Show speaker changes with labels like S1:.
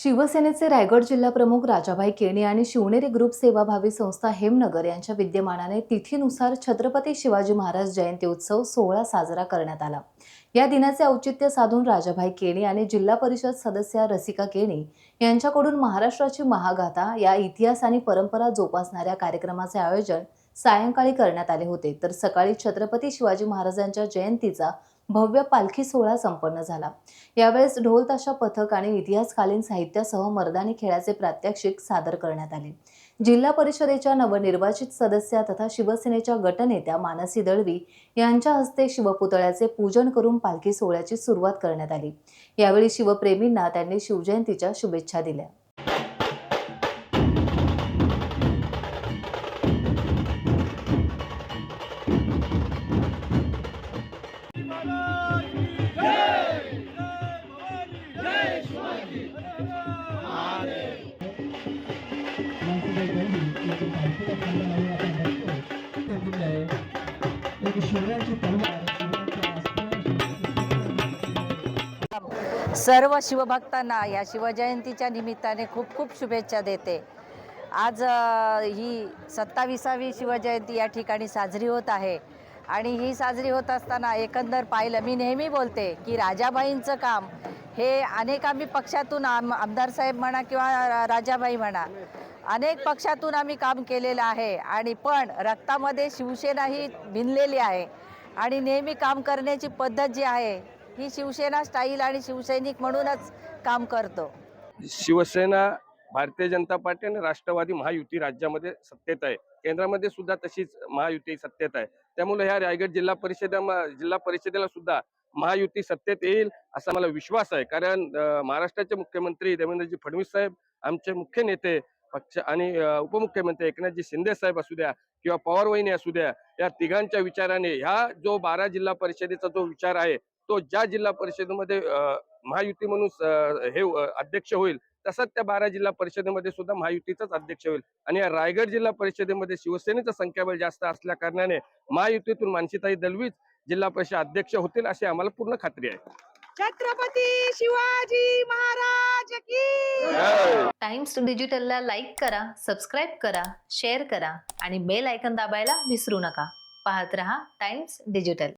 S1: शिवसेनेचे रायगड जिल्हा प्रमुख राजाभाई केणी आणि शिवनेरी ग्रुप सेवाभावी संस्था हेमनगर यांच्या विद्यमानाने तिथीनुसार छत्रपती शिवाजी महाराज जयंती उत्सव सोहळा साजरा करण्यात आला। या दिनाचे औचित्य साधून राजाभाई केणी आणि जिल्हा परिषद सदस्य रसिका केणी यांच्याकडून महाराष्ट्राची महागाथा या इतिहास आणि परंपरा जोपासणाऱ्या कार्यक्रमाचे आयोजन सायंकाळी करण्यात आले होते, तर सकाळी छत्रपती शिवाजी महाराजांच्या जयंतीचा भव्य पालखी सोहळा संपन्न झाला। यावेळेस ढोल ताशा पथक आणि इतिहासकालीन साहित्यासह मर्दानी खेळाचे प्रात्यक्षिक सादर करण्यात आले। जिल्हा परिषदेच्या नवनिर्वाचित सदस्या तथा शिवसेनेच्या गटनेत्या मानसी दळवी यांच्या हस्ते शिवपुतळ्याचे पूजन करून पालखी सोहळ्याची सुरुवात करण्यात आली। यावेळी शिवप्रेमींना त्यांनी शिवजयंतीच्या शुभेच्छा दिल्या।
S2: सर्व शिवभक्तांना या शिवजयंतीच्या निमित्ताने खूप खूप शुभेच्छा देते। आज ही 27वी शिवजयंती या ठिकाणी साजरी होत आहे आणि ही साजरी होत असताना एकंदर पाहिलं, मी नेहमी बोलते की राजाबाईंचं काम हे अनेक आम्ही पक्षातून आमदार साहेब म्हणा किंवा राजाबाई म्हणा, अनेक पक्षातून आम्ही काम केलेलं आहे आणि पण रक्तामध्ये शिवसेना ही भिनलेली आहे आणि नेहमी काम करण्याची पद्धत जी आहे ही शिवसेना स्टाईल आणि शिवसैनिक म्हणूनच काम करतो।
S3: शिवसेना, भारतीय जनता पार्टी आणि राष्ट्रवादी महायुती राज्यामध्ये सत्तेत आहे, केंद्रामध्ये सुद्धा तशीच महायुती सत्तेत आहे। त्यामुळे ह्या रायगड जिल्हा परिषदेला सुद्धा महायुती सत्तेत येईल असा मला विश्वास आहे। कारण महाराष्ट्राचे मुख्यमंत्री देवेंद्रजी फडणवीस साहेब, आमचे मुख्य नेते पक्ष आणि उपमुख्यमंत्री एकनाथजी शिंदे साहेब असू द्या किंवा पवार वहिनी असू द्या, या तिघांच्या विचाराने ह्या जो 12 जिल्हा परिषदेचा जो विचार आहे तो ज्या जिल्हा परिषदेमध्ये महायुती म्हणून हे अध्यक्ष होईल, तसंच त्या 12 जिल्हा परिषदेमध्ये सुद्धा महायुतीचाच अध्यक्ष होईल। आणि या रायगड जिल्हा परिषदेमध्ये शिवसेनेचं संख्याबळ जास्त असल्या कारणाने महायुतीतून मानसीताई दळवीच जिल्हा परिषद अध्यक्ष होतील अशी आम्हाला पूर्ण खात्री आहे।
S4: छत्रपती शिवाजी महाराज की
S1: टाइम्स डिजिटलला लाईक करा, सबस्क्राइब करा, शेअर करा आणि बेल आयकॉन दाबायला विसरू नका। पाहत रहा टाइम्स डिजिटल।